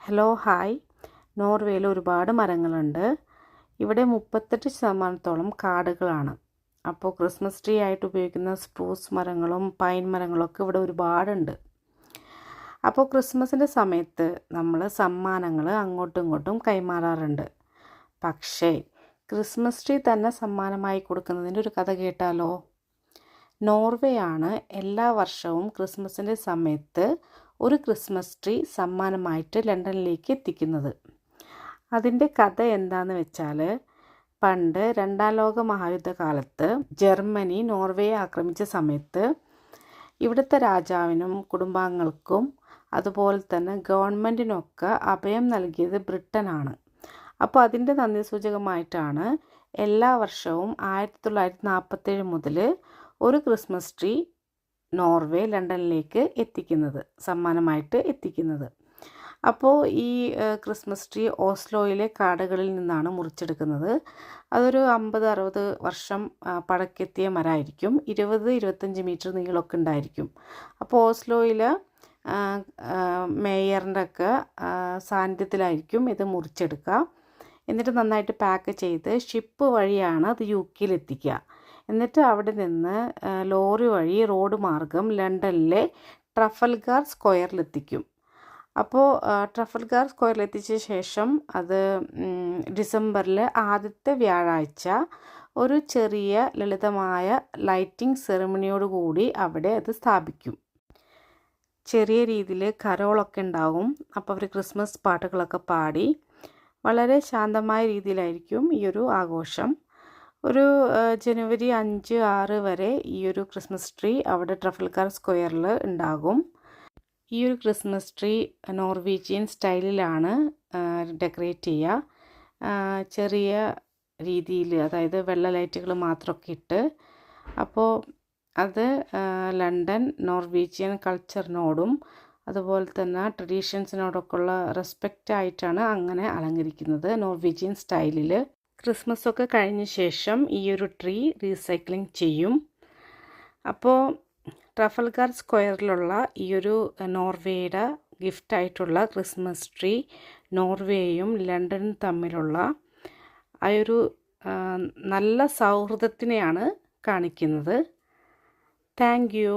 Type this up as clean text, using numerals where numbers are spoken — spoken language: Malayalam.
Hello hi. നോർവേയിൽ ഒരുപാട് മരങ്ങളുണ്ട്. ഇവിടെ 38% കാടുകളാണ്. അപ്പോൾ ക്രിസ്മസ് ട്രീ ആയിട്ട് ഉപയോഗിക്കുന്ന സ്പ്രൂസ് മരങ്ങളും പൈൻ മരങ്ങളൊക്കെ ഇവിടെ ഒരുപാടുണ്ട്. അപ്പോൾ ക്രിസ്മസിൻ്റെ സമയത്ത് നമ്മൾ സമ്മാനങ്ങൾ അങ്ങോട്ടും ഇങ്ങോട്ടും കൈമാറാറുണ്ട്. പക്ഷേ ക്രിസ്മസ് ട്രീ തന്നെ സമ്മാനമായി കൊടുക്കുന്നതിൻ്റെ ഒരു കഥ കേട്ടാലോ? നോർവേയാണ് എല്ലാ വർഷവും ക്രിസ്മസിൻ്റെ സമയത്ത് ഒരു ക്രിസ്മസ് ട്രീ സമ്മാനമായിട്ട് ലണ്ടനിലേക്ക് എത്തിക്കുന്നത്. അതിൻ്റെ കഥ എന്താണെന്ന് വെച്ചാൽ, പണ്ട് 2ാം ലോക മഹായുദ്ധകാലത്ത് ജർമ്മനി നോർവേയെ ആക്രമിച്ച സമയത്ത് ഇവിടുത്തെ രാജാവിനും കുടുംബാംഗങ്ങൾക്കും അതുപോലെ തന്നെ ഗവൺമെൻറ്റിനൊക്കെ അഭയം നൽകിയത് ബ്രിട്ടനാണ്. അപ്പോൾ അതിൻ്റെ നന്ദി സൂചകമായിട്ടാണ് എല്ലാ വർഷവും 1947 മുതൽ ഒരു ക്രിസ്മസ് ട്രീ നോർവേ ലണ്ടനിലേക്ക് എത്തിക്കുന്നത്, സമ്മാനമായിട്ട് എത്തിക്കുന്നത്. അപ്പോൾ ഈ ക്രിസ്മസ് ട്രീ ഓസ്ലോയിലെ കാടുകളിൽ നിന്നാണ് മുറിച്ചെടുക്കുന്നത്. അതൊരു 50-60 വർഷം പഴക്കെത്തിയ മരമായിരിക്കും. 20-25 മീറ്റർ നീളമൊക്കെ ഉണ്ടായിരിക്കും. അപ്പോൾ ഓസ്ലോയിൽ മേയറിൻ്റെ ഒക്കെ സാന്നിധ്യത്തിലായിരിക്കും ഇത് മുറിച്ചെടുക്കുക. എന്നിട്ട് നന്നായിട്ട് പാക്ക് ചെയ്ത് ഷിപ്പ് വഴിയാണ് അത് UK എത്തിക്കുക. എന്നിട്ട് അവിടെ നിന്ന് ലോറി വഴി റോഡ് മാർഗം ലണ്ടനിലെ ട്രഫൽഗാർ സ്ക്വയറിലെത്തിക്കും. അപ്പോൾ ട്രഫൽഗാർ സ്ക്വയറിലെത്തിച്ച ശേഷം അത് ഡിസംബറിൽ ആദ്യത്തെ വ്യാഴാഴ്ച ഒരു ചെറിയ ലളിതമായ ലൈറ്റിംഗ് സെറിമണിയോടുകൂടി അവിടെ അത് സ്ഥാപിക്കും. ചെറിയ രീതിയിൽ കരോളൊക്കെ ഉണ്ടാവും. അപ്പോൾ അവർ ക്രിസ്മസ് പാട്ടുകളൊക്കെ പാടി വളരെ ശാന്തമായ രീതിയിലായിരിക്കും ഈ ഒരു ആഘോഷം. ഒരു ജനുവരി 5-6 വരെ ഈ ഒരു ക്രിസ്മസ് ട്രീ അവിടെ ട്രഫൽഗാർ സ്ക്വയറിൽ ഉണ്ടാകും. ഈ ഒരു ക്രിസ്മസ് ട്രീ നോർവീജിയൻ സ്റ്റൈലിലാണ് ഡെക്കറേറ്റ് ചെയ്യുക. ചെറിയ രീതിയിൽ, അതായത് വെള്ള ലൈറ്റുകൾ മാത്രമൊക്കെ ഇട്ട്. അപ്പോൾ അത് ലണ്ടൻ നോർവീജിയൻ കൾച്ചറിനോടും അതുപോലെ തന്നെ ട്രഡീഷൻസിനോടൊക്കെ ഉള്ള റെസ്പെക്റ്റ് ആയിട്ടാണ് അങ്ങനെ അലങ്കരിക്കുന്നത് നോർവീജിയൻ സ്റ്റൈലിൽ. ക്രിസ്മസ് ഒക്കെ കഴിഞ്ഞ ശേഷം ഈ ഒരു ട്രീ റീസൈക്ലിംഗ് ചെയ്യും. അപ്പോൾ ട്രഫൽഗാർ സ്ക്വയറിലുള്ള ഈ ഒരു നോർവേയുടെ ഗിഫ്റ്റായിട്ടുള്ള ക്രിസ്മസ് ട്രീ നോർവേയും ലണ്ടനും തമ്മിലുള്ള ആ ഒരു നല്ല സൗഹൃദത്തിനെയാണ് കാണിക്കുന്നത്. Thank you.